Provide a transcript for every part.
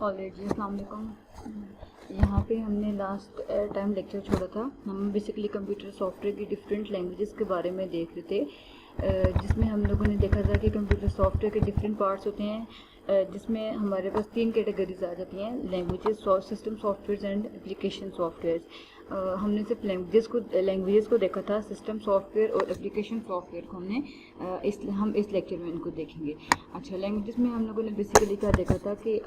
Already अस्सलाम वालेकुम। यहाँ पे हमने लास्ट टाइम लेक्चर छोड़ा था। हम बेसिकली कंप्यूटर सॉफ्टवेयर की डिफरेंट लैंग्वेजेस के बारे में देख रहे थे, जिसमें हम लोगों ने देखा था कि कंप्यूटर सॉफ्टवेयर के डिफरेंट पार्ट्स होते हैं, जिसमें हमारे पास 3 कैटेगरीज आ जाती हैं: languages, system software and application software. हमने सिर्फ लैंग्वेजेस को देखा था, सिस्टम सॉफ्टवेयर और एप्लीकेशन सॉफ्टवेयर को हम इस लेक्चर में इनको देखेंगे। अच्छा, लैंग्वेजेस में हम लोगों ने बेसिकली क्या देखा था कि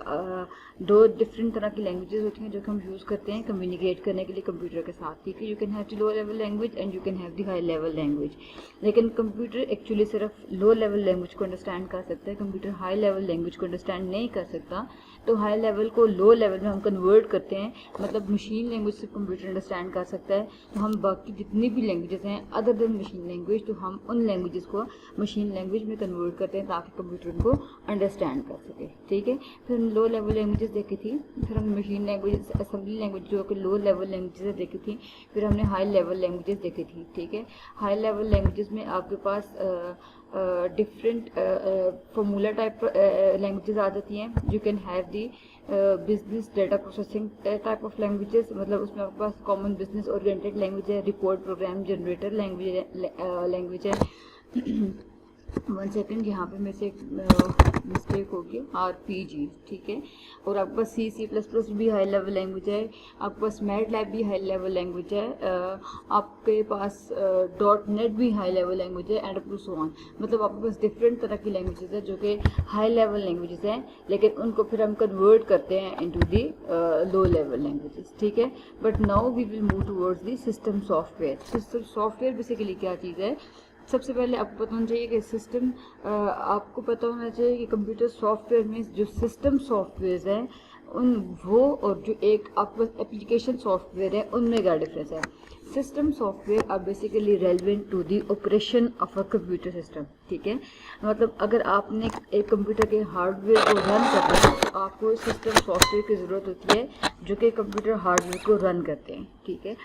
2 डिफरेंट तरह की लैंग्वेजेस होती हैं जो कि हम यूज़ करते हैं कम्युनिकेट करने के लिए कंप्यूटर के साथ। ठीक है, you can have the low level language and you can have the high level language. लेकिन कंप्यूटर एक्चुअली सिर्फ लो लेवल लैंग्वेज को अंडरस्टैंड कर सकता है, कंप्यूटर हाई लेवल लैंग्वेज को अंडरस्टैंड नहीं कर सकता। तो हाई लेवल को लो लेवल में हम कन्वर्ट करते हैं, मतलब मशीन लैंग्वेज से कंप्यूटर अंडरस्टैंड कर सकता है, तो हम बाकी जितनी भी लैंग्वेजेस हैं अदर देन मशीन लैंग्वेज, तो हम उन लैंग्वेजेस को मशीन लैंग्वेज में कन्वर्ट करते हैं ताकि कंप्यूटर उनको अंडरस्टैंड कर सके। ठीक है, फिर हम लो लेवल लैंग्वेजेस देखी थी, फिर हम मशीन लैंग्वेज, असेंबली लैंग्वेज जो कि लो लेवल लैंग्वेजेस देखी थी, फिर हमने हाई लेवल लैंग्वेजेस देखी थी। ठीक है, हाई लेवल लैंग्वेजेस में आपके पास डिफरेंट फॉर्मूला टाइप लैंग्वेजेस आ जाती हैं। You can have the business data processing type of languages, मतलब उसमें आपके पास कॉमन बिजनेस ओरिएंटेड लैंग्वेज है, रिपोर्ट प्रोग्राम जनरेटर लैंग्वेज है। 1 सेकेंड, यहाँ पे मेरे से मिस्टेक होगी, RPG। ठीक है, और आपके पास C++ भी हाई लेवल लैंग्वेज है, आपके पास MATLAB भी हाई लेवल लैंग्वेज है, आपके पास .NET भी हाई लेवल लैंग्वेज है एंड टू सो ऑन। मतलब आपके पास डिफरेंट तरह की लैंग्वेजेस है जो कि हाई लेवल लैंग्वेजेस हैं, लेकिन उनको फिर हम कन्वर्ट करते हैं into the low level languages. ठीक है, but now we will move towards the system software. System software basically क्या चीज़ है? सबसे पहले आपको पता होना चाहिए कि आपको पता होना चाहिए कि कंप्यूटर सॉफ्टवेयर में जो सिस्टम सॉफ्टवेयर हैं वो और जो एक आपके पास एप्लीकेशन सॉफ्टवेयर है उनमें क्या डिफरेंस है। System software are basically relevant to the operation of a computer system. ठीक है, मतलब अगर आपने एक कंप्यूटर के हार्डवेयर को रन करना है तो आपको सिस्टम सॉफ्टवेयर की ज़रूरत होती है जो कि कंप्यूटर हार्डवेयर को रन करते हैं। ठीक है,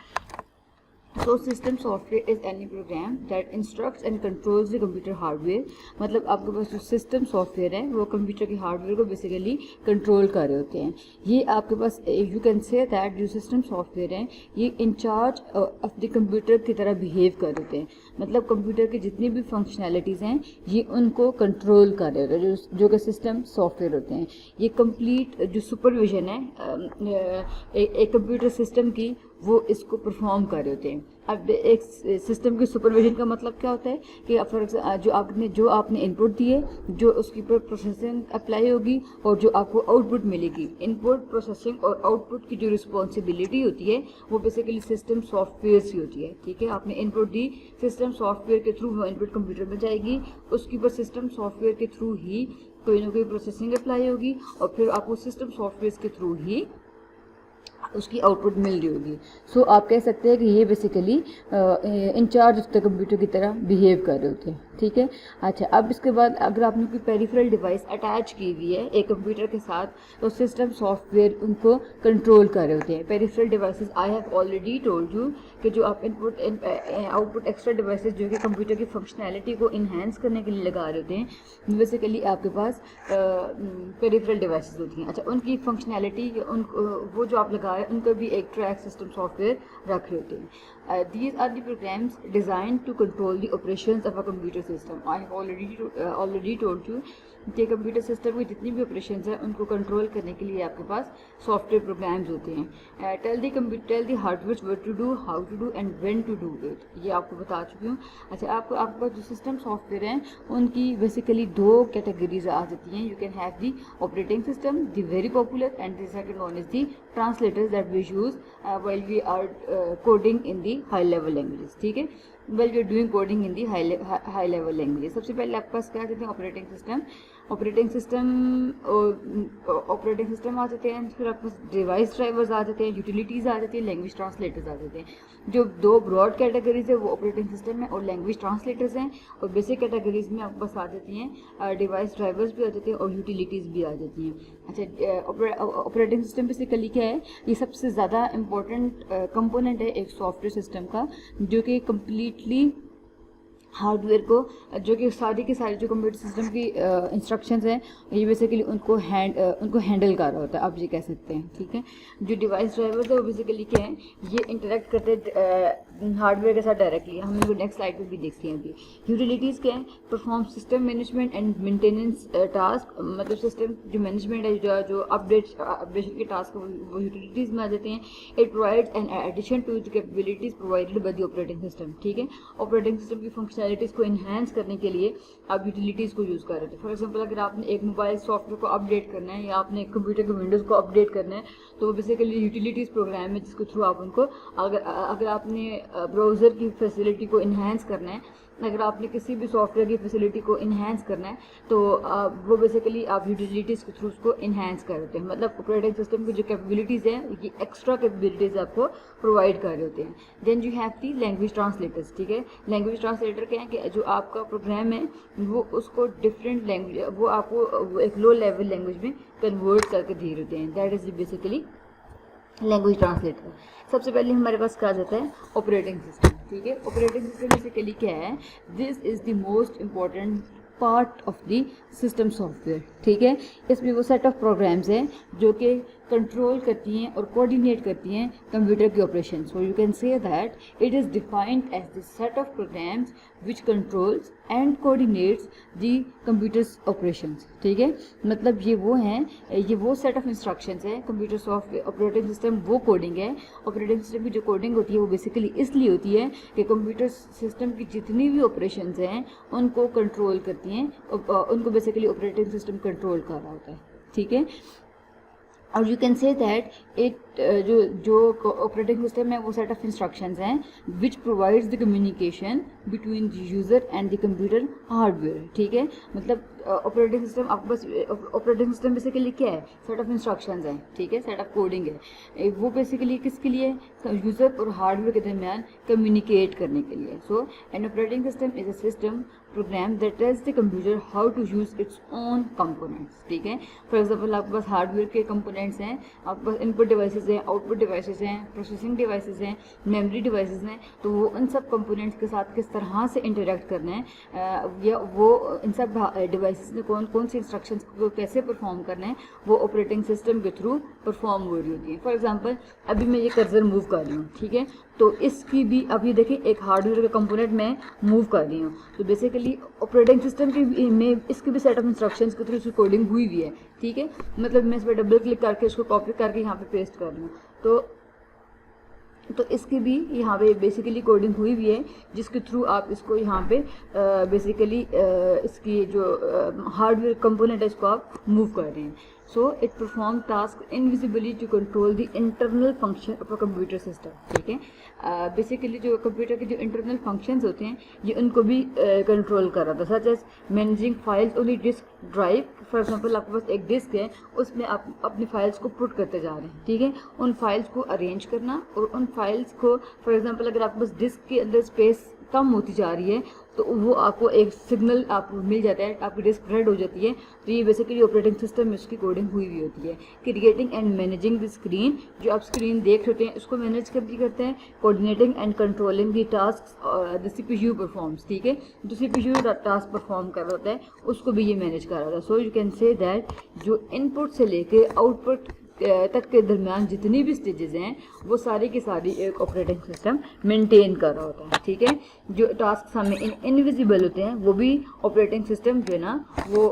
So system software is any program that instructs and controls the computer hardware। मतलब आपके पास जो सिस्टम सॉफ्टवेयर है वो कंप्यूटर के हार्डवेयर को बेसिकली कंट्रोल कर रहे होते हैं। ये आपके पास यू कैन से दैट जो सिस्टम सॉफ्टवेयर हैं ये इंचार्ज ऑफ द कंप्यूटर की तरह बिहेव कर रहे होते हैं, मतलब कंप्यूटर की जितनी भी फंक्शनैलिटीज़ हैं ये उनको कंट्रोल कर रहे होते हैं, जो कि सिस्टम सॉफ्टवेयर होते हैं। ये कंप्लीट जो सुपरविजन है एक कंप्यूटर सिस्टम की वो इसको परफॉर्म कर रहे होते हैं। अब एक सिस्टम की सुपरविजन का मतलब क्या होता है कि फॉर एग्जाम्पल जो आपने इनपुट दिए, जो उसकी पर प्रोसेसिंग अप्लाई होगी और जो आपको आउटपुट मिलेगी, इनपुट प्रोसेसिंग और आउटपुट की जो रिस्पॉन्सिबिलिटी होती है वो बेसिकली सिस्टम सॉफ्टवेयर की होती है। ठीक है, आपने इनपुट दी, सिस्टम सॉफ्टवेयर के थ्रू वो इनपुट कंप्यूटर में जाएगी, उसके ऊपर सिस्टम सॉफ्टवेयर के थ्रू ही कोई ना कोई प्रोसेसिंग अप्लाई होगी और फिर आपको सिस्टम सॉफ्टवेयर के थ्रू ही उसकी आउटपुट मिल रही होगी। सो आप कह सकते हैं कि ये basically in charge of the computer की तरह बिहेव कर रहे होते हैं। ठीक है, अच्छा, अब इसके बाद अगर आपने कोई पेरिफेरल डिवाइस अटैच की हुई है एक कंप्यूटर के साथ तो सिस्टम सॉफ्टवेयर उनको कंट्रोल कर रहे होते हैं। Peripheral devices I have already told you कि जो आप इनपुट आउटपुट एक्स्ट्रा डिवाइसेस जो कि कंप्यूटर की फंक्शनैलिटी को इन्हेंस करने के लिए लगा रहे होते हैं, बेसिकली आपके पास पेरिफेरल डिवाइसेस होती हैं। अच्छा, उनकी फंक्शनैलिटी वो जो आप लगा रहे हैं उनको भी एक ट्रैक सिस्टम सॉफ्टवेयर रख रहे होते हैं। These are the programs designed to control the operations of a computer system। I have already told you कि कंप्यूटर सिस्टम की जितनी भी ऑपरेशंस हैं उनको कंट्रोल करने के लिए आपके पास सॉफ्टवेयर प्रोग्राम्स होते हैं। Tell the hardware what to do, how to do and when to do it, ये आपको बता चुकी हूँ। अच्छा, आपके पास जो सिस्टम सॉफ्टवेयर हैं उनकी बेसिकली 2 कैटेगरीज आ जाती हैं। You can have the operating system, the very popular, and the second one is the translators that we use while we are coding in the high level languages. ठीक है, well we are doing coding in the high level languages. सबसे पहले आपके पास क्या कहते हैं operating system आ जाते हैं, फिर आपके पास डिवाइस ड्राइवर्स आ जाते हैं, यूटिलिटीज़ आ जाती है, लैंग्वेज ट्रांसलेटर्स आ जाते हैं। जो 2 ब्रॉड कैटेगरीज है वो ऑपरेटिंग सिस्टम है और लैंग्वेज ट्रांसलेटर्स हैं, और बेसिक कैटेगरीज में आपके पास आ जाती हैं डिवाइस ड्राइवर्स भी आ जाते हैं और यूटिलिटीज़ भी आ जाती हैं। अच्छा, ऑपरेटिंग सिस्टम बेसिकली क्या है? ये सबसे ज़्यादा इम्पोर्टेंट कंपोनेंट है एक सॉफ्टवेयर सिस्टम का, जो कि कम्प्लीटली ہارڈ ویئر کو جو کہ ساری کی ساری جو کمپیوٹر سسٹم کی انسٹرکشنز ہیں یہ بیسیکلی ان کو ہینڈل کر رہا ہوتا ہے، آپ یہ کہہ سکتے ہیں. ٹھیک ہے، جو ڈیوائس ڈرائیورز ہے وہ بیسیکلی کیا ہیں، یہ انٹریکٹ کرتے ہارڈ ویئر کے ساتھ ڈائریکٹلی. ہم نے نیکسٹ سلائڈ پہ بھی دیکھتے ہیں ابھی. یوٹیلیٹیز کیا ہیں، perform system management and maintenance task, مطلب سسٹم جو مینجمنٹ ہے جو اپڈیشن کے ٹاسک وہ یوٹیلیٹیز میں آ جاتے ہیں. It provide an addition to the capabilities provided by the operating system. ٹھیک ہے، آپریٹنگ سسٹم کی فنکشنالٹیز کو انہینس کرنے کے لیے آپ یوٹیلیٹیز کو یوز کر رہے تھے. فار ایگزامپل اگر آپ نے ایک موبائل سافٹ ویئر کو اپڈیٹ کرنا ہے یا آپ نے کمپیوٹر کے ونڈوز کو اپڈیٹ کرنا ہے تو وہ بیسیکلی یوٹیلیٹیز پروگرام ہے جس کے تھرو آپ ان کو اگر آپ نے براؤزر کی فیسلٹی کو انہینس کرنا ہے، اگر آپ نے کسی بھی سافٹ ویئر کی فیسلٹی کو انہینس کرنا ہے تو وہ بیسیکلی آپ یوٹیلیٹیز کے تھرو اس کو انہینس کر دیتے ہیں. مطلب آپریٹنگ سسٹم کی جو کیپیبلٹیز ہیں یہ ایکسٹرا کیپیبلٹیز آپ کو پرووائڈ کر رہے ہوتے ہیں. Then you have the language translators. ٹھیک ہے، لینگویج ٹرانسلیٹر کیا ہے کہ جو آپ کا پروگرام ہے وہ اس کو ڈفرینٹ لینگویج وہ آپ کو ایک لو لیول لینگویج میں کنورٹ کر کے دے ہوتے ہیں. That is basically language translator. سب سے پہلے ہمارے پاس کہا جاتا ہے آپریٹنگ سسٹم. ٹھیک ہے، آپریٹنگ سسٹم بیسیکلی کیا ہے، this is the most important part of the system software. ٹھیک ہے، اس میں وہ سیٹ آف پروگرامز ہیں جو کہ کنٹرول کرتی ہیں اور کوآرڈینیٹ کرتی ہیں کمپیوٹر کی operation. So you can say that it is defined as the set of programs which controls and coordinates the computer's operations. ٹھیک ہے، مطلب یہ وہ سیٹ آف انسٹرکشنز ہیں. Computer software operating system وہ کوڈنگ ہے. Operating system کی جو کوڈنگ ہوتی ہے وہ بیسیکلی اس لیے ہوتی ہے کہ کمپیوٹر سسٹم کی جتنی بھی آپریشنز ہیں ان کو کنٹرول کرتی ہیں، ان کو بیسیکلی آپریٹنگ سسٹم کنٹرول کر رہا ہوتا ہے. ٹھیک ہے، اور you can say that it جو آپریٹنگ سسٹم ہے وہ سیٹ آف انسٹرکشنز ہیں which provides the communication between the user and the computer hardware. ٹھیک ہے، مطلب آپریٹنگ سسٹم آپ کے پاس آپریٹنگ سسٹم بیسیکلی کیا ہے، سیٹ آف انسٹرکشنز ہیں. ٹھیک ہے، سیٹ آف کوڈنگ ہے. وہ بیسیکلی کس کے لیے، یوزر اور ہارڈ ویئر کے درمیان کمیونیکیٹ کرنے کے لیے. So an operating system is a system program that tells the computer how to use its own components. ٹھیک ہے، فار ایگزامپل آپ کے پاس ہارڈ ویئر کے کمپوننٹس ہیں، آپ کے پاس ان پٹ ڈیوائسیز ہیں، آؤٹ پٹ ڈیوائسیز ہیں، پروسیسنگ ڈیوائسیز ہیں، میموری ڈیوائسیز ہیں. تو وہ ان سب کمپوننٹس کے ساتھ کس طرح سے انٹریکٹ کرنا ہے یا وہ ان سب ڈیوائسیز نے کون سی انسٹرکشنس کو کیسے پرفارم کرنا ہے وہ آپریٹنگ سسٹم کے تھرو پرفارم ہو رہی ہوتی ہے. فار ایگزامپل ابھی میں یہ کرسر موو کر رہی ہوں. ٹھیک ہے، تو اس کی بھی اب یہ دیکھیں ایک ہارڈ ویئر کا کمپوننٹ میں موو کر رہی ہوں تو بیسیکلی آپریٹنگ سسٹم کی میں اس کی بھی سیٹ آف انسٹرکشنز کے تھرو اس کی کوڈنگ ہوئی ہوئی ہے. ٹھیک ہے، مطلب میں اس پہ ڈبل کلک کر کے اس کو کاپی کر کے یہاں پہ پیسٹ کر رہی ہوں تو اس کی بھی یہاں پہ بیسیکلی کوڈنگ ہوئی ہوئی ہے جس کے تھرو آپ اس کو یہاں پہ بیسیکلی اس کی جو ہارڈ ویئر کمپوننٹ ہے اس کو آپ موو کر رہے ہیں. So it perform task invisibly to control the internal function of a computer system. ٹھیک ہے، بیسیکلی جو کمپیوٹر کے جو انٹرنل فنکشنز ہوتے ہیں یہ ان کو بھی کنٹرول کر رہا تھا، such as managing files on the disk drive. For example آپ کے پاس ایک ڈسک ہے، اس میں آپ اپنی فائلس کو پٹ کرتے جا رہے ہیں. ٹھیک ہے، ان فائلس کو ارینج کرنا اور ان فائلس کو فار ایگزامپل اگر آپ کے پاس ڈسک کے اندر اسپیس کم ہوتی جا رہی ہے تو وہ آپ کو ایک سگنل آپ کو مل جاتا ہے، آپ کی ڈسک ریڈ ہو جاتی ہے. تو یہ بیسیکلی آپریٹنگ سسٹم میں اس کی کوڈنگ ہوئی ہوئی ہوتی ہے. Creating and managing the screen, جو آپ اسکرین دیکھ رہے ہیں اس کو مینیج کرتے ہیں. Coordinating and controlling the task the C P U performs. ٹھیک ہے، جو C P U task perform کر رہا ہوتا ہے اس کو بھی یہ مینیج کر رہا ہوتا ہے. سو یو کین سے دیٹ جو ان پٹ سے لے کے آؤٹ پٹ تک کے درمیان جتنی بھی اسٹیجز ہیں وہ ساری کی ساری ایک آپریٹنگ سسٹم مینٹین کر رہا ہوتا ہے. ٹھیک ہے، جو ٹاسک ہمیں انویزیبل ہوتے ہیں وہ بھی آپریٹنگ سسٹم جو ہے نا وہ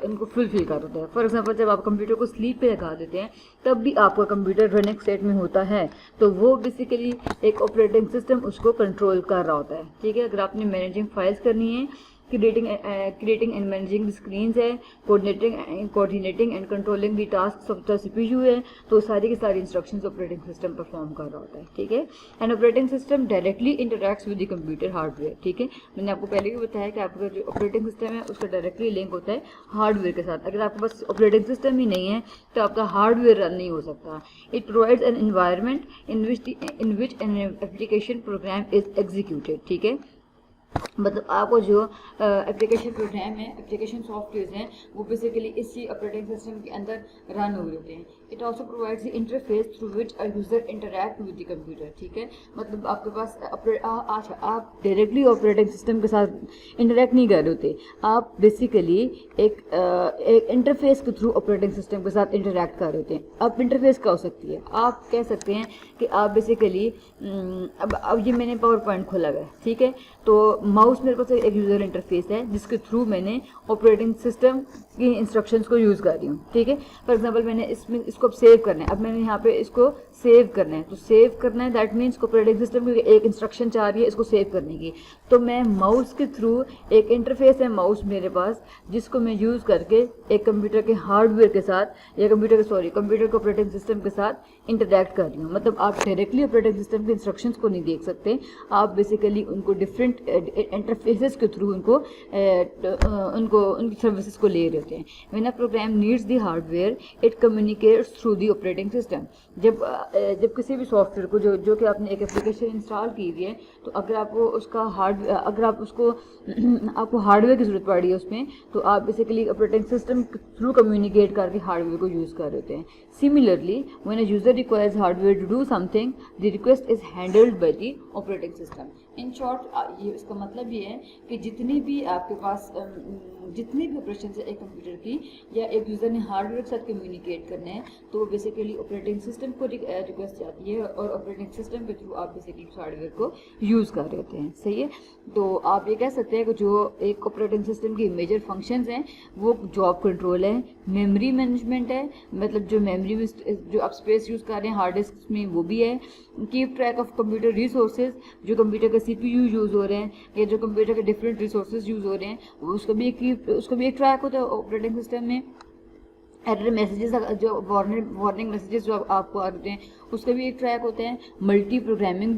ان کو فلفل کر ہوتا ہے. فار ایگزامپل جب آپ کمپیوٹر کو سلیپ پہ لگا دیتے ہیں تب بھی آپ کا کمپیوٹر رننگ اسٹیٹ میں ہوتا ہے تو وہ بیسیکلی ایک آپریٹنگ سسٹم اس کو کنٹرول کر رہا ہوتا ہے. ٹھیک ہے، اگر آپ نے مینیجنگ فائلس کرنی ہے، creating and managing the screens ہے، coordinating and controlling the task of the C P U ہے، تو ساری کی ساری انسٹرکشنز آپریٹنگ سسٹم پرفارم کر رہا ہوتا ہے. ٹھیک ہے، and operating system directly interacts with the computer hardware. ٹھیک ہے، میں نے آپ کو پہلے بھی بتایا کہ آپ کا جو آپریٹنگ سسٹم ہے اس کا ڈائریکٹلی لنک ہوتا ہے ہارڈ ویئر کے ساتھ. اگر آپ کے پاس آپریٹنگ سسٹم ہی نہیں ہے تو آپ کا ہارڈ ویئر رن نہیں ہو سکتا. It provides an environment in which an application program is executed. ٹھیک ہے، मतलब आपको जो एप्लीकेशन प्रोग्राम है, एप्लीकेशन सॉफ्टवेयर हैं, वो बेसिकली इसी ऑपरेटिंग सिस्टम के अंदर रन हो रहे होते हैं. It also provides the interface through which a user interact with the computer. ठीक है, मतलब आपके पास आप डायरेक्टली ऑपरेटिंग सिस्टम के साथ इंटरैक्ट नहीं कर रहे होते, आप बेसिकली एक इंटरफेस के थ्रू ऑपरेटिंग सिस्टम के साथ इंटरैक्ट कर रहे होते हैं. अब इंटरफेस क्या हो सकती है, आप कह सकते हैं कि आप बेसिकली अब ये मैंने पावर पॉइंट खोला हुआ है. ठीक है, तो माउस मेरे पास एक यूज़र इंटरफेस है जिसके थ्रू मैंने ऑपरेटिंग सिस्टम की इंस्ट्रक्शंस को यूज़ कर रही हूँ. ठीक है, फॉर एग्जांपल मैंने इसको अब सेव करना है, अब मैंने यहाँ पे इसको सेव करना है, तो सेव करना है दैट मीन्स ऑपरेटिंग सिस्टम की एक इंस्ट्रक्शन चाह रही है इसको सेव करने की, तो मैं माउस के थ्रू एक इंटरफेस है माउस मेरे पास जिसको मैं यूज़ करके एक कंप्यूटर के हार्डवेयर के साथ या कंप्यूटर के ऑपरेटिंग सिस्टम के साथ इंटरैक्ट कर रही हूँ. मतलब आप डायरेक्टली ऑपरेटिंग सिस्टम के इंस्ट्रक्शंस को नहीं देख सकते, आप बेसिकली उनको डिफरेंट इंटरफेसेस के थ्रू उनकी सर्विसेज को ले रहे होते हैं. When a program needs the hardware it communicates through the operating system. जब किसी भी सॉफ्टवेयर को जो कि आपने एक एप्लीकेशन इंस्टॉल की हुई है, तो अगर आपको आपको हार्डवेयर की ज़रूरत पड़ रही है उसमें, तो आप बेसिकली ऑपरेटिंग सिस्टम के थ्रू कम्युनिकेट करके हार्डवेयर को यूज़ कर रहे होते हैं. Similarly when a user requires hardware to do something the request is handled by the operating system. In short ये इसका मतलब ये है कि जितनी भी आपके पास जितनी भी ऑपरेशन है एक कंप्यूटर की या एक यूज़र ने हार्डवेयर के साथ कम्युनिकेट करने हैं, तो बेसिकली ऑपरेटिंग सिस्टम को रिक्वेस्ट जाती है और ऑपरेटिंग सिस्टम के थ्रू आप बेसिकली हार्डवेयर को यूज़ कर रहे होते हैं. सही है, तो आप ये कह सकते हैं कि जो एक ऑपरेटिंग सिस्टम की मेजर फंक्शंस हैं वो जॉब कंट्रोल है, मेमोरी मैनेजमेंट है, मतलब जो मेमोरी में जो आप स्पेस यूज़ कर रहे हैं हार्ड डिस्क में वो भी है, keep track of computer resources, जो कंप्यूटर के CPU यूज़ हो रहे हैं या जो कंप्यूटर के डिफरेंट रिसोर्सेज यूज़ हो रहे हैं उसका भी एक ट्रैक होता है ऑपरेटिंग सिस्टम में. एरर मैसेजेस जो वार्निंग मैसेजेस जो आपको आ रहे हैं उसका भी एक ट्रैक होता है. मल्टी प्रोग्रामिंग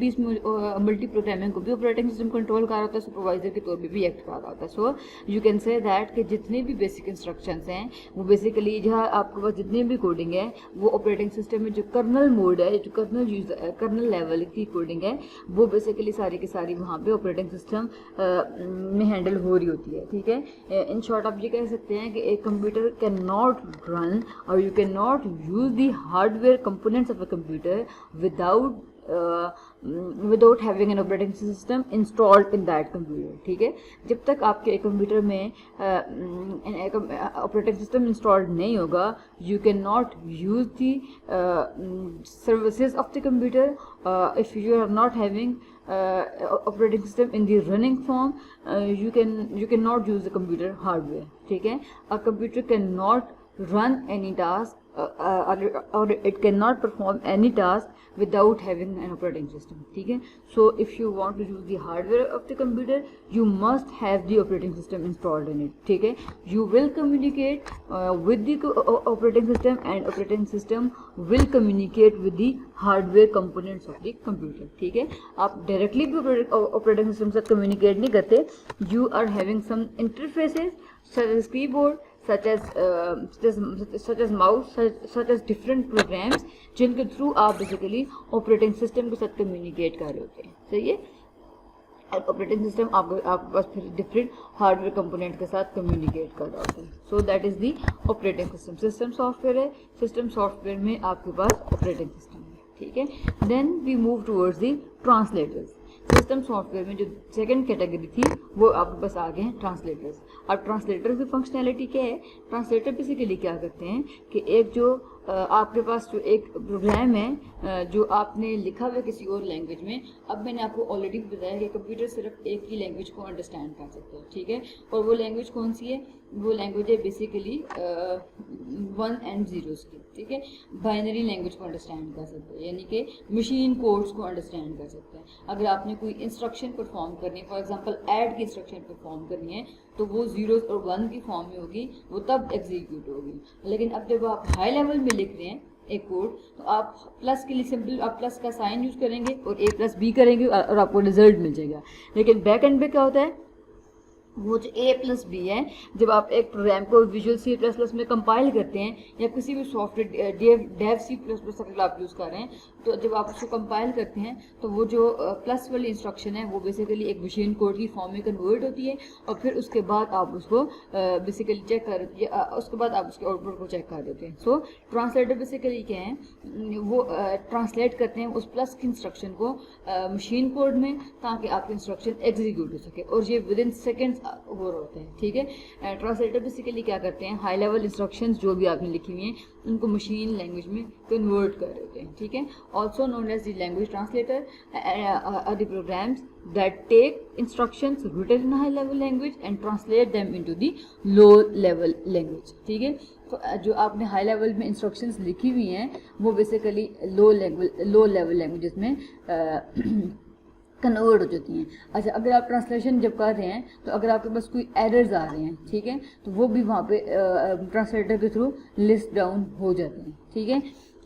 को भी ऑपरेटिंग सिस्टम कंट्रोल कर रहा होता है, सुपरवाइजर के तौर पे भी एक्ट कर रहा होता है. So you can say that कि जितने भी बेसिक इंस्ट्रक्शंस हैं वो बेसिकली जहाँ आपके पास जितनी भी कोडिंग है वो ऑपरेटिंग सिस्टम में जो कर्नल मोड है, जो कर्नल लेवल की कोडिंग है, वो बेसिकली सारी की सारी वहाँ पे ऑपरेटिंग सिस्टम में हैंडल हो रही होती है. ठीक है, इन शॉर्ट आप ये कह सकते हैं कि एक computer can not run or you cannot use the hardware components of a computer without having an operating system installed in that computer. ठीक है, जब तक आपके कंप्यूटर में ऑपरेटिंग सिस्टम इंस्टॉल्ड नहीं होगा you cannot use the services of the computer if you are not having operating system in the running form. You cannot use the computer hardware. ठीक है, a computer cannot run any task or it cannot perform any task without having an operating system. ठीक है, so if you want to use the hardware of the computer you must have the operating system installed in it. ठीक है, you will communicate with the operating system and operating system will communicate with the hardware components of the computer. ठीक है, आप directly भी operating system से communicate नहीं करते, you are having some interfaces such as keyboard, such as mouse, such as different programs जिनके through आप basically operating system के साथ कम्युनिकेट कर रहे होते हैं. सही है, ऑपरेटिंग सिस्टम आपके पास फिर डिफरेंट हार्डवेयर कंपोनेंट के साथ कम्युनिकेट कर रहा होता है. So that is the operating system. System software है, सिस्टम सॉफ्टवेयर में आपके पास ऑपरेटिंग सिस्टम है. ठीक है, then we move towards the translators. System software में जो सेकंड कैटेगरी थी वो आपके पास आ गए हैं ट्रांसलेटर्स. अब ट्रांसलेटर की फंक्शनैलिटी क्या है, ट्रांसलेटर बेसिकली क्या करते हैं कि एक जो आपके पास जो एक प्रोग्राम है जो आपने लिखा हुआ है किसी और लैंग्वेज में. अब मैंने आपको ऑलरेडी बताया कि कंप्यूटर सिर्फ एक ही लैंग्वेज को अंडरस्टैंड कर सकता है. ठीक है, और वो लैंग्वेज कौन सी है, वो लैंग्वेज है बेसिकली 1 and 0 की. ठीक है, बाइनरी लैंग्वेज को अंडरस्टैंड कर सकते हैं, यानी कि मशीन कोड्स को अंडरस्टैंड कर सकते हैं. अगर आपने कोई इंस्ट्रक्शन परफॉर्म करनी है, फॉर एग्जांपल ऐड की इंस्ट्रक्शन परफॉर्म करनी है, तो वो 0 और 1 की फॉर्म में होगी, वो तब एग्जीक्यूट होगी. लेकिन अब जब आप हाई लेवल में लिख रहे हैं एक कोड, तो आप प्लस के लिए सिंपल आप प्लस का साइन यूज़ करेंगे और A+B करेंगे और आपको रिजल्ट मिल जाएगा. लेकिन बैक एंड पे क्या होता है, وہ جو A+B ہے, جب آپ ایک پروگرام کو ویژول C++ میں کمپائل کرتے ہیں یا کسی بھی سافٹ ویئر ڈیو C++ اگر آپ یوز کر رہے ہیں, تو جب آپ اس کو کمپائل کرتے ہیں تو وہ جو پلس والی انسٹرکشن ہے وہ بیسیکلی ایک مشین کوڈ کی فارم میں کنورٹ ہوتی ہے, اور پھر اس کے بعد آپ اس کو بیسیکلی چیک کر اس کے بعد آپ اس کے آؤٹ پٹ کو چیک کر دیتے ہیں. سو ٹرانسلیٹر بیسیکلی کیا ہیں, وہ ٹرانسلیٹ کرتے ہیں اس پلس کی انسٹرکشن کو مشین کوڈ میں, تاکہ آپ کی انسٹرکشن ایگزیکیوٹ ہو سکے, اور یہ ود ان سیکنڈس وہ ہوتے ہیں. ٹھیک ہے, ٹرانسلیٹر بیسیکلی کیا کرتے ہیں, ہائی لیول انسٹرکشنز جو بھی آپ نے لکھی ہوئی ہیں ان کو مشین لینگویج میں کنورٹ کر رہے ہوتے ہیں. ٹھیک ہے, also known as the language translator are the programs that take instructions written in high level language and translate them into the low level language. ٹھیک ہے, تو جو آپ نے ہائی لیول میں انسٹرکشنز لکھی ہوئی ہیں وہ بیسیکلی لو لیول لینگویجز میں کنورٹ ہو جاتی ہیں. اچھا, اگر آپ ٹرانسلیشن جب کر رہے ہیں تو اگر آپ کے پاس کوئی ایررز آ رہے ہیں, ٹھیک ہے, تو وہ بھی وہاں پہ ٹرانسلیٹر کے تھرو لسٹ ڈاؤن ہو جاتے ہیں. ٹھیک ہے,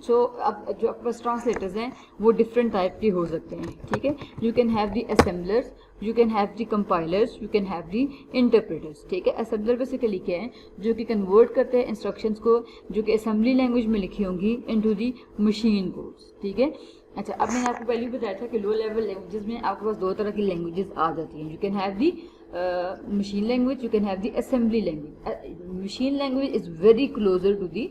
سو اب جو آپ کے پاس ٹرانسلیٹرز ہیں وہ ڈفرینٹ ٹائپ کے ہو سکتے ہیں. ٹھیک ہے, you can have the assemblers, you can have the compilers, you can have the interpreters. ٹھیک ہے, اسمبلر بیسیکلی کیا ہے, جو کہ کنورٹ کرتے ہیں انسٹرکشنز کو جو کہ اسمبلی لینگویج میں لکھی ہوں گی انٹو دی مشین کوڈس. ٹھیک ہے, اچھا, اب میں نے آپ کو پہلے بھی بتایا تھا کہ لو لیول لینگویجز میں آپ کے پاس دو طرح کی لینگویجز آ جاتی ہیں. You can have the machine language, you can have the assembly language. Machine language is very closer to the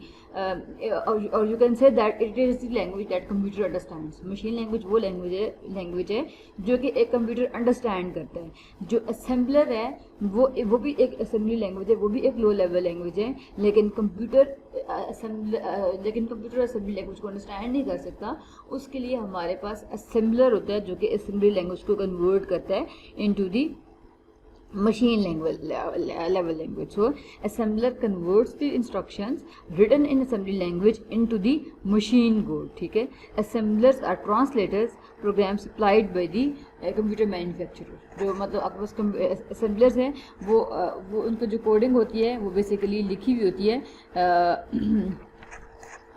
or you can say that it is the language that computer understands. Machine language وہ language ہے جو کہ ایک computer understand کرتا ہے. جو assembler ہے وہ بھی ایک assembly language ہے, وہ بھی ایک low level language ہے, لیکن کمپیوٹر assembly language کو انڈرسٹینڈ نہیں کر سکتا. اس کے لیے ہمارے پاس assembler ہوتا ہے جو کہ assembly language کو کنورٹ کرتا ہے into the machine level language. So assembler converts the instructions written in assembly language into the machine code. ٹھیک ہے, assemblers are translators, programs supplied by the computer manufacturer. جو مطلب آپ کے پاس assemblers ہیں وہ ان کا جو کوڈنگ ہوتی ہے وہ بیسیکلی لکھی ہوئی ہوتی ہے,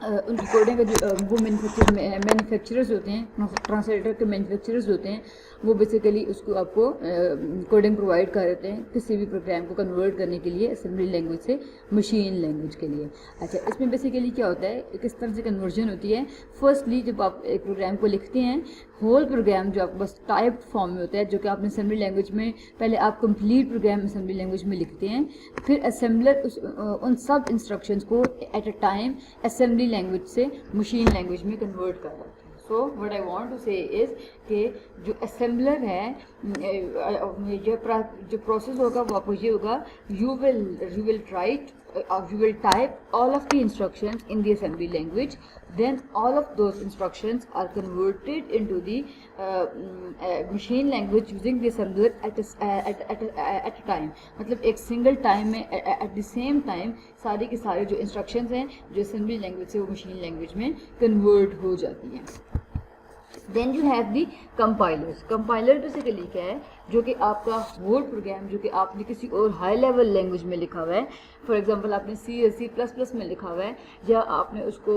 ان کی کوڈنگ کا جو وہ مینوفیکچررز ہوتے ہیں, ٹرانسلیٹر کے مینوفیکچررز ہوتے ہیں, وہ بیسیکلی اس کو آپ کو کوڈنگ پرووائڈ کر دیتے ہیں کسی بھی پروگرام کو کنورٹ کرنے کے لیے اسمبلی لینگویج سے مشین لینگویج کے لیے. اچھا, اس میں بیسیکلی کیا ہوتا ہے, کس طرح سے کنورژن ہوتی ہے. فرسٹلی جب آپ ایک پروگرام کو لکھتے ہیں, ہول پروگرام جو آپ کے پاس ٹائپڈ فارم میں ہوتا ہے, جو کہ آپ نے اسمبلی لینگویج میں پہلے آپ کمپلیٹ پروگرام اسمبلی لینگویج میں لکھتے ہیں, پھر اسمبلر ان سب انسٹرکشنز کو at a time assembly language سے مشین لینگویج میں کنورٹ کر دیتے ہیں. So what I want to say is کہ جو اسمبلر ہے, جو پروسیس ہوگا وہ آپ کو یہ ہوگا, you will type all of the instructions in the assembly language, then all of those instructions are converted into the machine language using the assembler at a time. مطلب ایک سنگل ٹائم میں at the same time ساری کی ساری جو instructions ہیں جو assembly language سے وہ مشین لینگویج میں کنورٹ ہو جاتی ہیں. Then you have the compilers. Compiler basically کیا ہے, جو کہ آپ کا ہول پروگرام جو کہ آپ نے کسی اور ہائی لیول لینگویج میں لکھا ہوا ہے, فار ایگزامپل آپ نے C++ میں لکھا ہوا ہے, یا آپ نے اس کو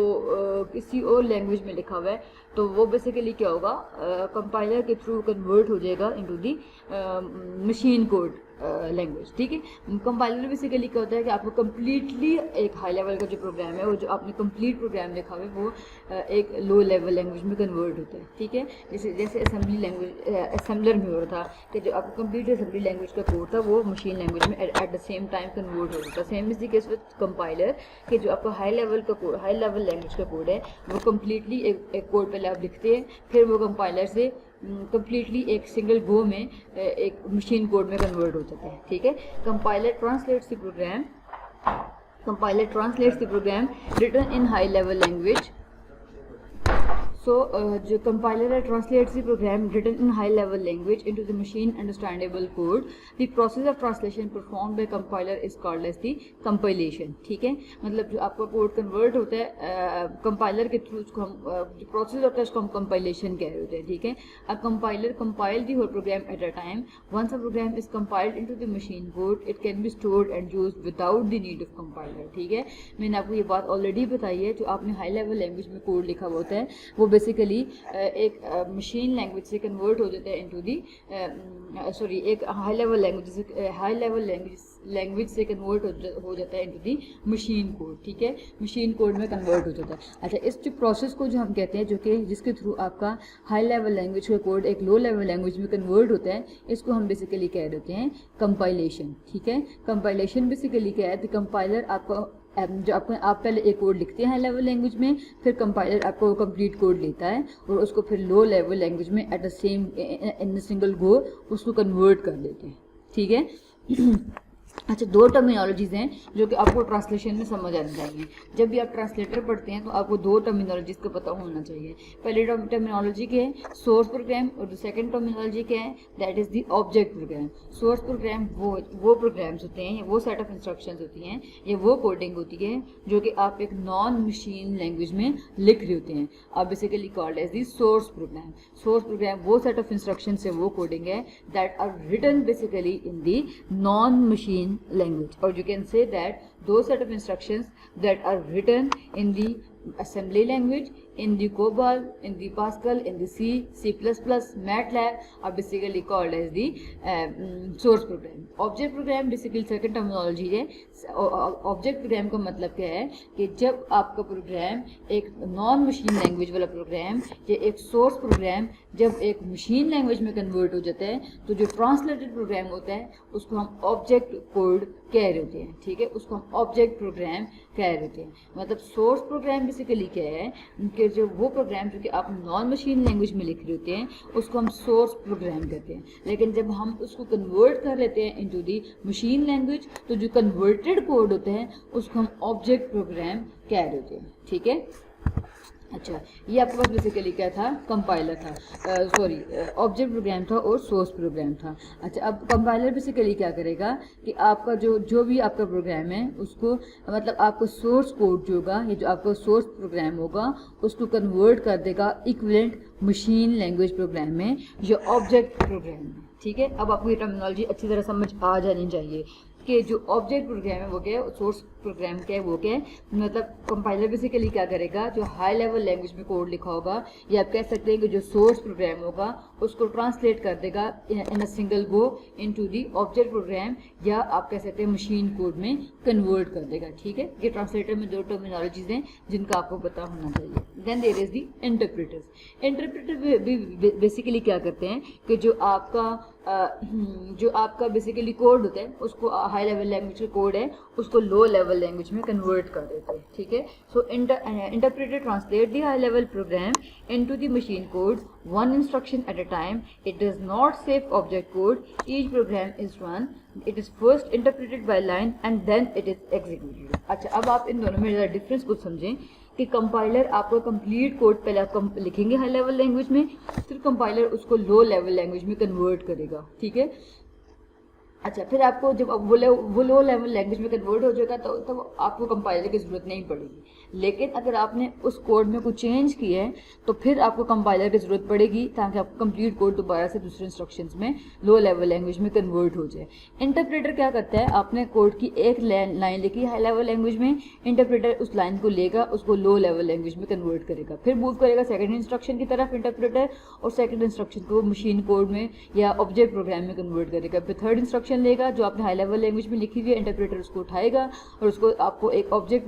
کسی اور لینگویج میں لکھا ہوا ہے, تو وہ بیسیکلی کیا ہوگا, کمپائلر کے تھرو کنورٹ ہو جائے گا into the machine code language. ٹھیک ہے, کمپائلر بیسیکلی کیا ہوتا ہے کہ آپ کو کمپلیٹلی ایک ہائی لیول کا جو پروگرام ہے, وہ جو آپ نے کمپلیٹ پروگرام لکھا ہوا ہے وہ ایک لو لیول لینگویج میں کنورٹ ہوتا ہے. ٹھیک ہے, جیسے اسمبلی لینگویج اسمبلر میں ہو رہا تھا کہ جو آپ کو کمپلیٹ اسمبلی لینگویج کا کوڈ تھا وہ مشین لینگویج میں at the same time convert ہو جاتا ہے. Same is the case with compiler کہ جو آپ کا ہائی لیول لینگویج کا کوڈ ہے وہ کمپلیٹلی ایک کوڈ پہلے آپ لکھتے ہیں, پھر وہ کمپائلر سے کمپلیٹلی ایک سنگل گو میں ایک مشین کوڈ میں کنورٹ ہو جاتا ہے. ٹھیک ہے, compiler translates the program written in high level language. So جو compiler translates the program written in high level language into the machine understandable code. The process of translation performed by compiler is called as the compilation. ٹھیک ہے, مطلب جو آپ کا code convert ہوتا ہے compiler کے تھرو, اس کو ہم جو پروسیس ہوتا ہے اس کو ہم کمپائلیشن کہہ رہے ہوتے ہیں. ٹھیک ہے, a compiler compile the whole program at a time. Once a program is compiled into the machine code, it can be stored and used without the need of compiler. ٹھیک ہے, میں نے آپ کو یہ بات آلریڈی بتائی ہے, جو آپ نے ہائی لیول لینگویج میں کوڈ لکھا ہوا ہوتا ہے وہ बेसिकली एक मशीन लैंग्वेज से कन्वर्ट हो जाता है इनटू दी एक हाई लेवल लैंग्वेज से कन्वर्ट हो जाता है इनटू दी मशीन कोड, ठीक है, मशीन कोड में कन्वर्ट हो जाता है। अच्छा, इस जो प्रोसेस को जो हम कहते हैं, जो कि जिसके थ्रू आपका हाई लेवल लैंग्वेज का कोड एक लो लेवल लैंग्वेज में कन्वर्ट होता है, इसको हम बेसिकली कह देते हैं कंपाइलेशन, ठीक है। कंपाइलेशन बेसिकली क्या है, तो कंपाइलर आपको आप पहले एक कोड लिखते हैं हाई लेवल लैंग्वेज में, फिर कंपाइलर आपको कंप्लीट कोड लेता है और उसको फिर लो लेवल लैंग्वेज में at the same in the single go उसको कन्वर्ट कर देते हैं, ठीक है। अच्छा, दो टर्मिनोलॉजीज़ हैं जो कि आपको ट्रांसलेशन में समझ आनी चाहिए। जब भी आप ट्रांसलेटर पढ़ते हैं तो आपको दो टर्मिनोलॉजीज़ का पता होना चाहिए। पहली टर्मिनोलॉजी क्या है, सोर्स प्रोग्राम, और सेकंड टर्मिनोलॉजी क्या है, that is the object program. Source program वो प्रोग्राम्स होते हैं, वो सेट ऑफ इंस्ट्रक्शंस होती हैं, ये वो कोडिंग होती है जो कि आप एक नॉन मशीन लैंग्वेज में लिख रहे होते हैं, आप basically called as the source program. Source program वो सेट ऑफ इंस्ट्रक्शन से वो कोडिंग है that are written basically in the non machine language, or you can say that those set of instructions that are written in the assembly language, in the COBOL, in the Pascal, in the C, C++, MATLAB are basically called as the source program. Object program basically second terminology है। Object program का मतलब क्या है कि जब आपका programme एक non machine language वाला प्रोग्राम या एक सोर्स प्रोग्राम जब एक मशीन लैंग्वेज में कन्वर्ट हो जाता है, तो जो ट्रांसलेटेड प्रोग्राम होता है उसको हम ऑब्जेक्ट कोड कह रहे होते हैं, ठीक है, उसको हम ऑब्जेक्ट प्रोग्राम कह रहे होते हैं। मतलब सोर्स प्रोग्राम बेसिकली क्या है कि जो वो प्रोग्राम जो कि आप नॉन मशीन लैंग्वेज में लिख रहे होते हैं उसको हम सोर्स प्रोग्राम कहते हैं, लेकिन जब हम उसको कन्वर्ट कर लेते हैं इनटू दी मशीन लैंग्वेज तो जो कन्वर्टेड कोड होते हैं उसको हम ऑब्जेक्ट प्रोग्राम कह रहे होते हैं, ठीक है। अच्छा, ये आपके पास बेसिकली क्या था, कंपाइलर था, ऑब्जेक्ट प्रोग्राम था और सोर्स प्रोग्राम था। अच्छा, अब कंपाइलर बेसिकली क्या करेगा कि आपका जो भी आपका प्रोग्राम है उसको मतलब आपका सोर्स कोड जो होगा, ये जो आपका सोर्स प्रोग्राम होगा उसको कन्वर्ट कर देगा इक्विवेलेंट मशीन लैंग्वेज प्रोग्राम में या ऑब्जेक्ट प्रोग्राम में, ठीक है। अब आपको ये टर्मिनोलॉजी अच्छी तरह समझ आ जानी चाहिए कि जो ऑब्जेक्ट प्रोग्राम है वो क्या है, सोर्स प्रोग्राम क्या है वो क्या है। मतलब कंपाइलर बेसिकली क्या करेगा, जो हाई लेवल लैंग्वेज में कोड लिखा होगा या आप कह सकते हैं कि जो सोर्स प्रोग्राम होगा उसको ट्रांसलेट कर देगा in a single go into the object program, या आप कह सकते हैं मशीन कोड में कन्वर्ट कर देगा, ठीक है। ये ट्रांसलेटर में दो टर्मिनोलॉजीज हैं जिनका आपको पता होना चाहिए। Then there is the interpreters. Interpreter basically क्या करते हैं कि जो आपका बेसिकली कोड होता है उसको हाई लेवल लैंग्वेज का कोड है उसको लो लेवल लैंग्वेज में कन्वर्ट कर देते हैं, ठीक है। So interpreter translate the high level program into the machine code one instruction at a time. It does not save object code. Each program is run. It is first interpreted by line and then it is executed. अच्छा, अब आप इन दोनों में ज़रा difference कुछ समझें कि compiler आपको कंप्लीट कोड पहले आप लिखेंगे हाई लेवल लैंग्वेज में, फिर कंपाइलर उसको लो लेवल लैंग्वेज में कन्वर्ट करेगा, ठीक है। अच्छा, फिर आपको जब वो लो लेवल लैंग्वेज में कन्वर्ट हो जाएगा तो आपको कंपाइलर की ज़रूरत नहीं पड़ेगी। लेकिन अगर आपने उस कोड में कुछ चेंज किया है तो फिर आपको कंपाइलर की ज़रूरत पड़ेगी ताकि आपको कंप्लीट कोड दोबारा से दूसरे इंस्ट्रक्शंस में लो लेवल लैंग्वेज में कन्वर्ट हो जाए। इंटरप्रेटर क्या करता है, आपने कोड की एक लाइन लिखी हाई लेवल लैंग्वेज में, इंटरप्रेटर उस लाइन को लेगा उसको लो लेवल लैंग्वेज में कन्वर्ट करेगा, फिर मूव करेगा सेकेंड इंस्ट्रक्शन की तरफ इंटरप्रेटर, और सेकेंड इंस्ट्रक्शन को मशीन कोड में या ऑब्जेक्ट प्रोग्राम में कन्वर्ट करेगा, फिर थर्ड इंस्ट्रक्शन लेगा जो आपने हाई लेवल लैंग्वेज में लिखी हुई है, इंटरप्रेटर उसको उठाएगा और उसको आपको एक ऑब्जेक्ट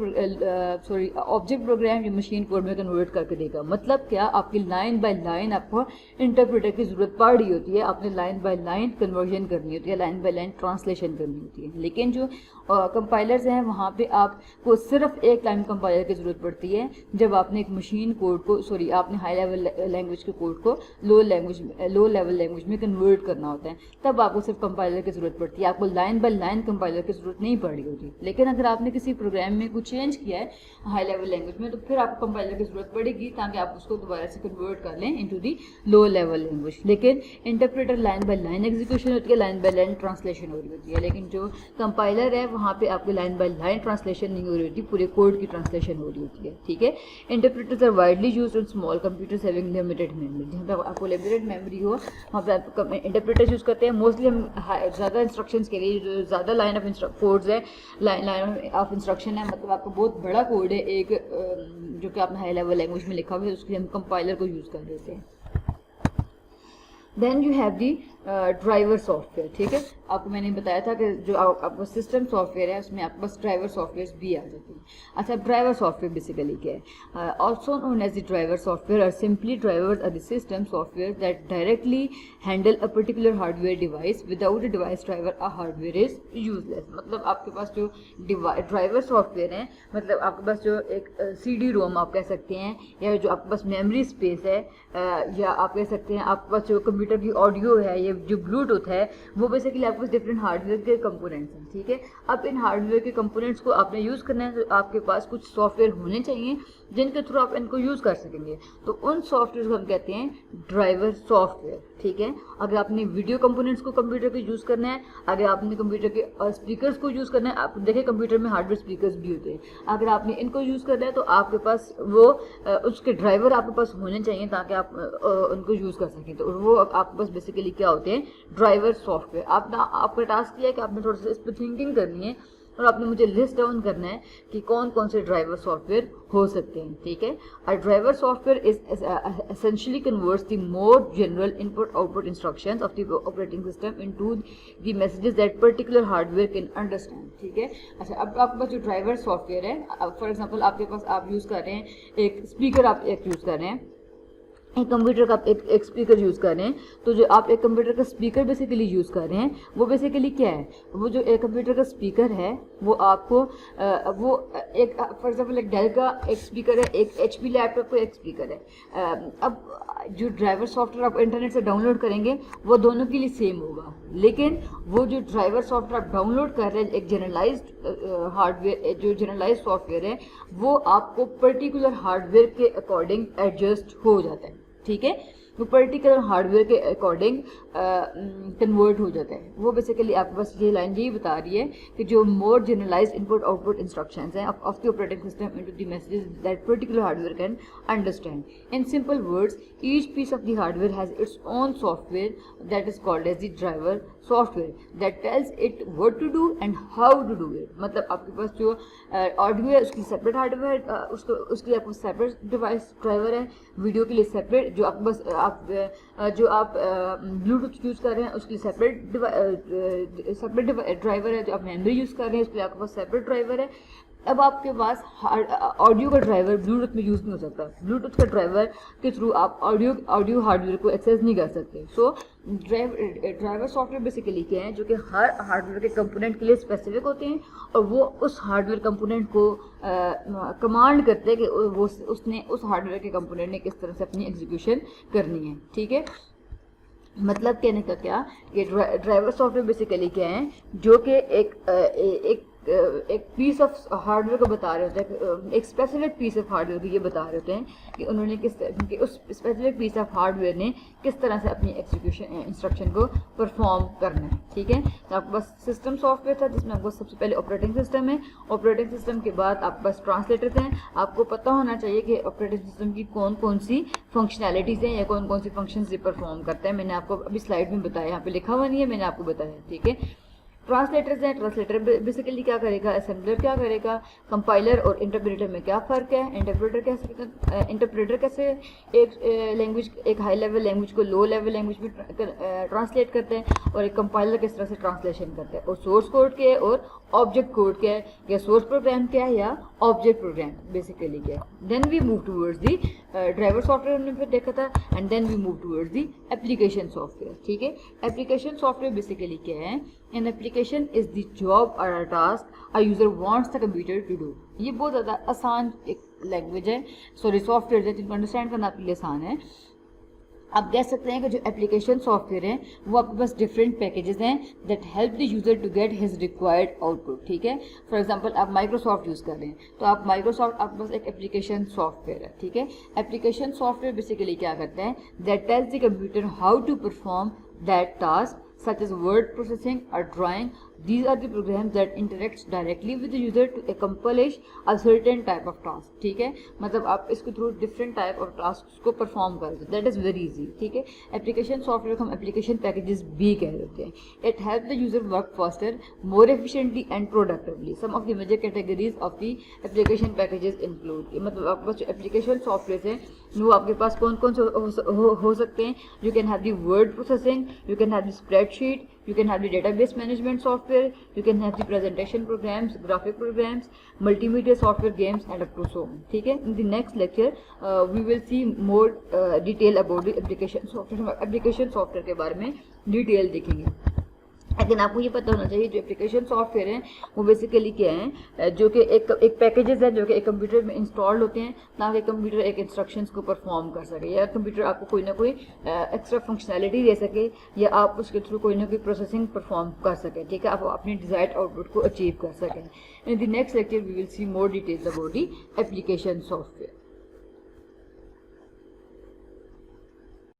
प्रोग्राम या मशीन कोड में कन्वर्ट करके देगा। मतलब क्या, आपकी लाइन बाय लाइन आपको इंटरप्रेटर की जरूरत पड़ रही होती है, आपने लाइन बाय लाइन कन्वर्जन करनी होती है, लाइन बाय लाइन ट्रांसलेशन करनी होती है। लेकिन जो कंपाइलर्स हैं वहाँ पे आपको सिर्फ एक लाइन कंपाइलर की जरूरत पड़ती है जब आपने एक मशीन कोड को आपने हाई लेवल लैंग्वेज के कोड को लो लेवल लैंग्वेज में कन्वर्ट करना होता है, तब आपको सिर्फ कंपाइलर की जरूरत पड़ती है, आपको लाइन बाय लाइन कंपाइलर की जरूरत नहीं पड़ रही होती। लेकिन अगर आपने किसी प्रोग्राम में कुछ चेंज किया है हाई लेवल लैंग्वेज में तो फिर आपको कंपाइलर की जरूरत पड़ेगी ताकि आप उसको दोबारा से कन्वर्ट कर लें into the low level language. लेकिन interpreter line by line execution होती है, लाइन बाय लाइन ट्रांसलेशन हो रही होती है, लेकिन जो कंपाइलर है वहाँ पे आपकी लाइन बाय लाइन ट्रांसलेशन नहीं हो रही होती, पूरे कोड की ट्रांसलेशन हो रही होती है, ठीक है। Interpreters are widely used in small computers having limited memory, जहाँ पे आपको लिमिटेड मेमोरी हो वहाँ पे आप इंटरप्रेटर्स यूज़ करते हैं। मोस्टली हम ज़्यादा इंस्ट्रक्शंस के लिए जो ज़्यादा लाइन ऑफ कोड्स है, लाइन ऑफ इंस्ट्रक्शन है, मतलब आपका बहुत बड़ा कोड है एक जो कि आपने हाई लेवल लैंग्वेज में लिखा हुआ है, उसके लिए हम कंपाइलर को यूज़ कर देते हैं. Then you have the driver software. ठीक है, आपको मैंने बताया था कि जो आपका सिस्टम सॉफ्टवेयर है उसमें आपके पास ड्राइवर सॉफ्टवेयर भी आ जाती हैं. अच्छा, ड्राइवर सॉफ्टवेयर बेसिकली क्या है? Also known as the driver software are simply drivers are the system software that directly handle a particular hardware device. Without a device driver a hardware is useless. मतलब आपके पास जो driver software है, मतलब आपके पास जो एक CD रोम आप कह सकते हैं, या जो आपके पास मेमोरी स्पेस है, या आप कह सकते हैं आपके पास जो कंप्यूटर की ऑडियो है, ये जो ब्लूटूथ है, वो बेसिकली आपके पास डिफरेंट हार्डवेयर के कंपोनेंट्स हैं. ठीक है, अब इन हार्डवेयर के कंपोनेंट्स को आपने यूज़ करना है, तो आपके पास कुछ सॉफ्टवेयर होने चाहिए जिनके थ्रू आप इनको यूज़ कर सकेंगे. तो उन सॉफ्टवेयर को हम कहते हैं ड्राइवर सॉफ्टवेयर. ठीक है, अगर आपने वीडियो कंपोनेंट्स को कंप्यूटर के यूज़ करना है, अगर आपने कंप्यूटर के स्पीकर्स को यूज़ करना है, आप देखें कंप्यूटर में हार्डवेयर स्पीकर्स भी होते हैं, अगर आपने इनको यूज़ करना है तो आपके पास वो उसके ड्राइवर आपके पास होने चाहिए ताकि आप उनको यूज़ कर सकें. तो वो आपके पास बेसिकली क्या होते हैं? Driver software. आपका टास्क ये है कि आपने थोड़ा सा इस पर थिंकिंग करनी है और आपने मुझे लिस्ट डाउन करना है कि कौन कौन से ड्राइवर सॉफ्टवेयर हो सकते हैं. ठीक है, a driver software is essentially converts the more general input output instructions of the operating system into the messages that particular hardware can understand. ठीक है, अच्छा, अब आपके पास जो ड्राइवर सॉफ्टवेयर है, फॉर एग्जांपल आपके पास आप यूज़ कर रहे हैं एक स्पीकर, आप एक यूज़ कर रहे हैं, एक कंप्यूटर का आप एक स्पीकर यूज़ कर रहे हैं. तो जो आप एक कंप्यूटर का स्पीकर बेसिकली यूज़ कर रहे हैं, वो बेसिकली क्या है? वो जो एक कंप्यूटर का स्पीकर है वो आपको वो एक फॉर एग्जांपल एक डेल का एक स्पीकर है, एक HP लैपटॉप का एक स्पीकर है. अब जो ड्राइवर सॉफ्टवेयर आप इंटरनेट से डाउनलोड करेंगे वो दोनों के लिए सेम होगा, लेकिन वो जो ड्राइवर सॉफ्टवेयर आप डाउनलोड कर रहे हैं एक जनरलाइज्ड हार्डवेयर, जो जनरलाइज्ड सॉफ्टवेयर है, वो आपको पर्टिकुलर हार्डवेयर के अकॉर्डिंग एडजस्ट हो जाता है. ठीक है, वो पर्टिकुलर हार्डवेयर के अकॉर्डिंग कन्वर्ट हो जाता है. वो बेसिकली आपके पास ये लाइन यही बता रही है कि जो more generalised input output instructions हैं of the operating system into the messages that particular hardware can understand. In simple words, each piece of the hardware has its own software that is called as the driver software that tells it what to do and how to do it. मतलब आपके पास जो audio है उसकी separate hardware, उसके आपको separate device driver है, video के लिए सेपरेट, जो आपके पास जो आप ब्लूटूथ यूज़ कर रहे हैं उसके लिए सेपरेट ड्राइवर है, जो आप मेमोरी यूज़ कर रहे हैं उसके लिए आपके पास सेपरेट ड्राइवर है. अब आपके पास ऑडियो का ड्राइवर ब्लूटूथ में यूज़ नहीं हो सकता, ब्लूटूथ का ड्राइवर के थ्रू आप ऑडियो हार्डवेयर को एक्सेस नहीं कर सकते. सो ड्राइवर सॉफ्टवेयर बेसिकली क्या है, जो कि हर हार्डवेयर के कंपोनेंट के लिए स्पेसिफिक होते हैं और वो उस हार्डवेयर कंपोनेंट को कमांड करते हैं कि उसने उस हार्डवेयर के कंपोनेंट ने किस तरह से अपनी एग्जीक्यूशन करनी है. ठीक है, मतलब कहने का क्या, ये ड्राइवर सॉफ्टवेयर बेसिकली क्या है, जो कि एक पीस ऑफ हार्डवेयर को बता रहे होते हैं, एक स्पेसिफिक पीस ऑफ हार्डवेयर को ये बता रहे होते हैं कि उन्होंने कि उस स्पेसिफिक पीस ऑफ हार्डवेयर ने किस तरह से अपनी एग्जीक्यूशन इंस्ट्रक्शन को परफॉर्म करना है. ठीक है, तो आपके पास सिस्टम सॉफ्टवेयर था जिसमें आपको सबसे पहले ऑपरेटिंग सिस्टम है, ऑपरेटिंग सिस्टम के बाद आपके पास ट्रांसलेटर्स हैं. आपको पता होना चाहिए कि ऑपरेटिंग सिस्टम की कौन कौन सी फंक्शनैलिटीज़ हैं या कौन कौन सी फंक्शन से परफॉर्म करता है. मैंने आपको अभी स्लाइड में बताया, यहाँ पे लिखा हुआ नहीं है, मैंने आपको बताया. ठीक है, ट्रांसलेटर्स हैं, ट्रांसलेटर बेसिकली क्या करेगा, असेंबलर क्या करेगा, कंपाइलर और इंटरप्रेटर में क्या फ़र्क है, इंटरप्रेटर कैसे एक लैंग्वेज, एक हाई लेवल लैंग्वेज को लो लेवल लैंग्वेज में ट्रांसलेट करते हैं, और एक कंपाइलर किस तरह से ट्रांसलेशन करता है, और सोर्स कोड क्या है और ऑब्जेक्ट कोड क्या है, या सोर्स प्रोग्राम क्या है या ऑब्जेक्ट प्रोग्राम बेसिकली क्या है. Then we move towards the driver software हमने फिर देखा था, and then we move towards the application software. ठीक है, एप्लीकेशन सॉफ्टवेयर बेसिकली क्या है, an application is the job और a task a user wants the computer to do. ये बहुत ज़्यादा आसान एक लैंग्वेज है, सॉरी सॉफ्टवेयर है, जिनको अंडरस्टैंड करना आपके लिए आसान है. आप कह सकते हैं कि जो एप्लीकेशन सॉफ्टवेयर है वो आपके पास डिफरेंट पैकेजेस हैं that help the user to get his required output. ठीक है, फॉर एग्जांपल आप माइक्रोसॉफ्ट यूज़ कर रहे हैं, तो आप माइक्रोसॉफ्ट आपके पास एक एप्लीकेशन सॉफ्टवेयर है. ठीक है, एप्लीकेशन सॉफ्टवेयर बेसिकली क्या करते हैं, that tells the computer how to perform that task such as word processing or drawing These are the programs that interacts directly with the user to accomplish a certain type of task. ٹھیک ہے, مطلب آپ اس کے through different type of task کو perform کر سکتے, that is very easy. ٹھیک ہے, اپلیکیشن سافٹ ویئر کو ہم اپلیکیشن پیکیجز بھی کہہ دیتے ہیں. It help the user work faster, more efficiently and productively. Some of the major categories of the application packages include, مطلب آپ کے پاس جو اپلیکیشن سافٹ ویئرس ہیں وہ آپ کے پاس کون کون سے ہو سکتے ہیں. You can have the word processing, you can have the spread sheet, you can have the database management software, you can have the presentation programs, graphic programs, multimedia software, games and up to so on. ٹھیک ہے, in the next lecture we will see more detail about the application software. application software کے بارے میں detail دیکھیں گے. لیکن آپ کو یہ پتہ ہونا چاہیے جو اپلیکیشن سافٹ ویئر ہیں وہ بیسیکلی کیا ہیں, جو کہ ایک پیکیجز ہیں جو کہ ایک کمپیوٹر میں انسٹالڈ ہوتے ہیں تاکہ کمپیوٹر ایک انسٹرکشنس کو پرفارم کر سکے, یا کمپیوٹر آپ کو کوئی نہ کوئی ایکسٹرا فنکشنالٹی دے سکے, یا آپ اس کے تھرو کوئی نہ کوئی پروسیسنگ پرفارم کر سکیں. ٹھیک ہے, آپ اپنی ڈیزائرڈ آؤٹ پٹ کو اچیو کر سکیں. In the next lecture we will see more details about the application soft where.